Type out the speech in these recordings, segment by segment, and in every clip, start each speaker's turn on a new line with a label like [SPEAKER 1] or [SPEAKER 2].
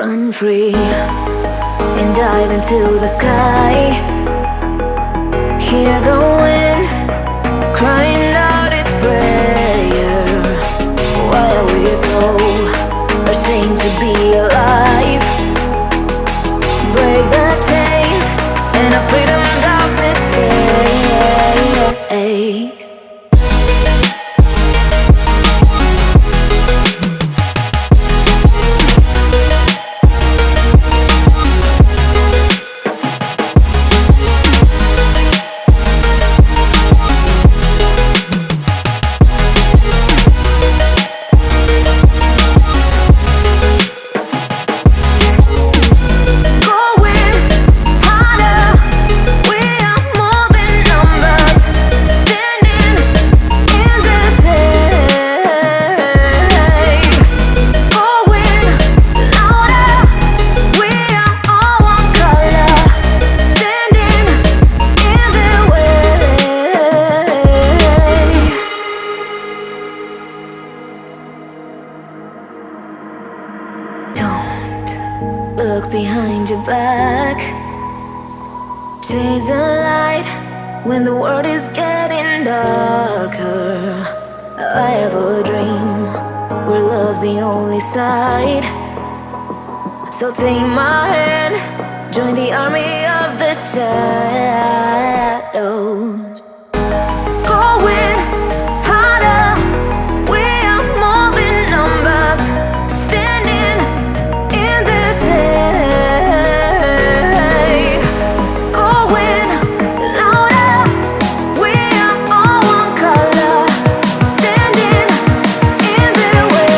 [SPEAKER 1] Run free and dive into the sky. Hear the wind crying out its prayer. Why are we so ashamed to be alive? Break the chains and our freedom's ours to take. Look behind your back. Chase a light when the world is getting darker. I have a dream where love's the only side. So take my hand, join the army of the shadows. Going harder, we are more than numbers. Standing in the shade, going louder. We are all one color, standing in the way.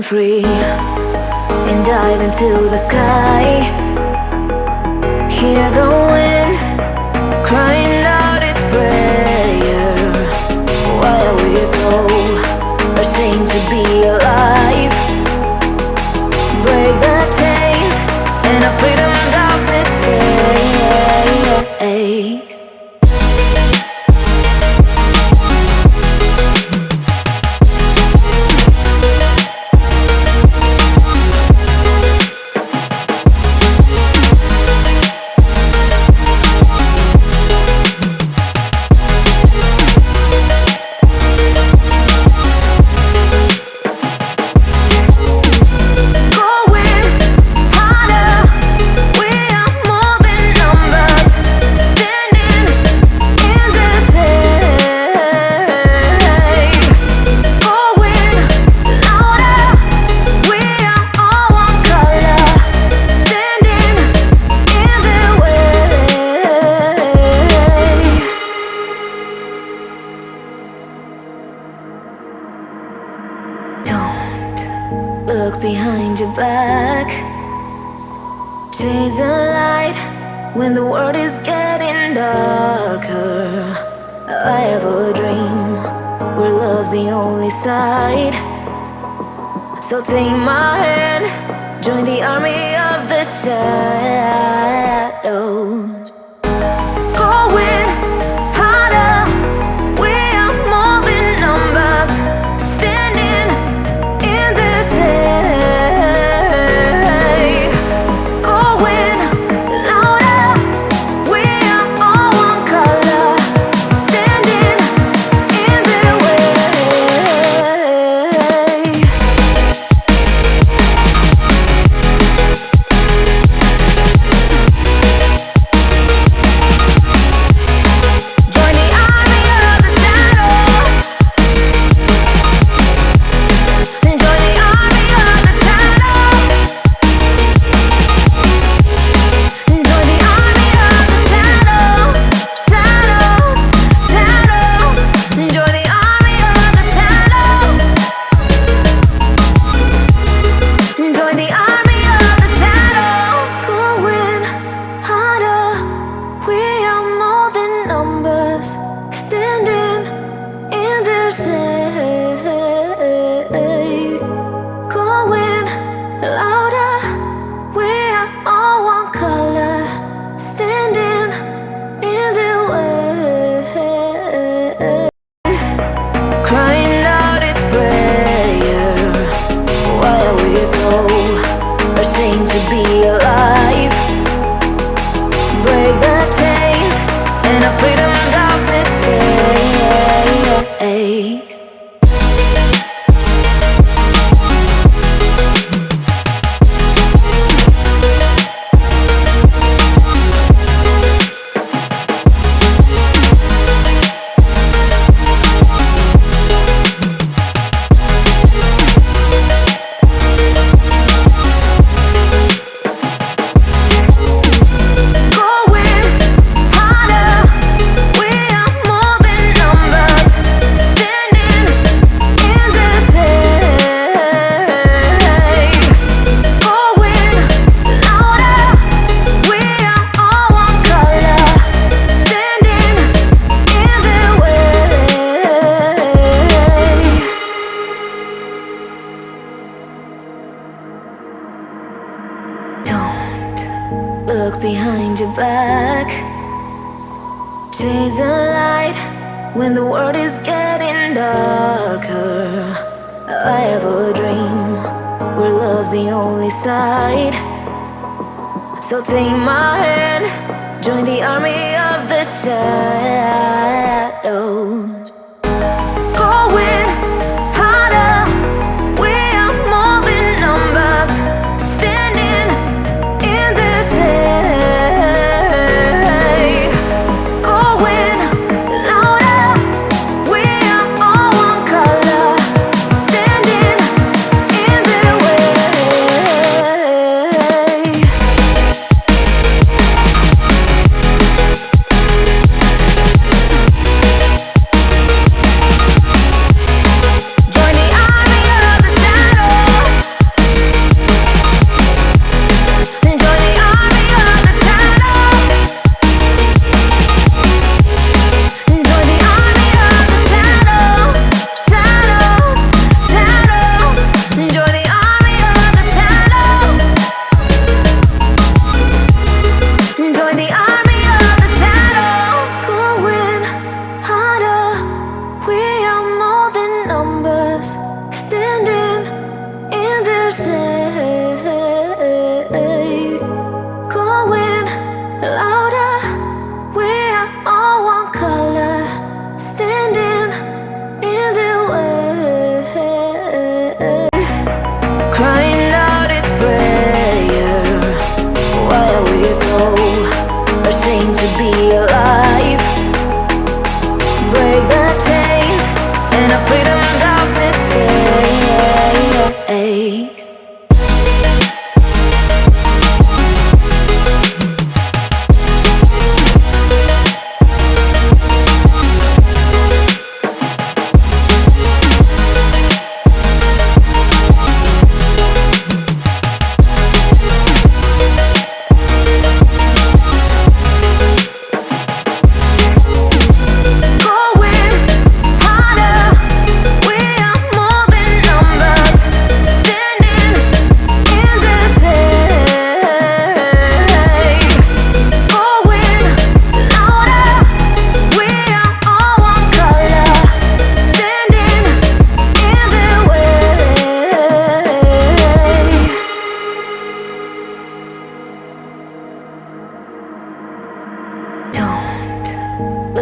[SPEAKER 1] free and dive into the sky. Hear the wind crying out its prayer. Why are we so ashamed to be alive? Break the chains and our freedom's ours to take. Look behind your back. Chase a light when the world is getting darker. I have a dream where love's the only side. So take my hand, join the army of the shadows. Going harder, we are more than numbers. Standing in the shade, going louder. We are all one color, standing in the way. Join the army of the shadow. Join the army of the shadow. Join the army of the shadows, shadows, shadows. Join the army of the shadows. Join the army of the shadows. Going harder, we are more than numbers. Standing in the shade, going louder. We are all one color, standing in the way. Crying out its prayer. Why are we so ashamed to be alive? Break the chains and our freedom's ours to take. Going harder, we are more than numbers. Standing in the shade, going louder. We are all one color, standing in the way. Don't look behind your back. Chase a light when the world is getting darker. I have a dream where love's the only side. So take my hand, join the army of the shadows. Going harder, we are more than numbers. Standing in the shade, going louder. We are all one color, standing in the way.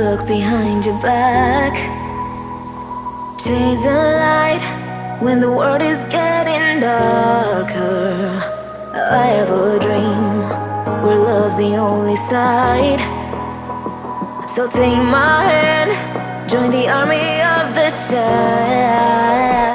[SPEAKER 1] look behind your back. Chase a light when the world is getting darker. I have a dream where love's the only side. So take my hand, join the army of the sun.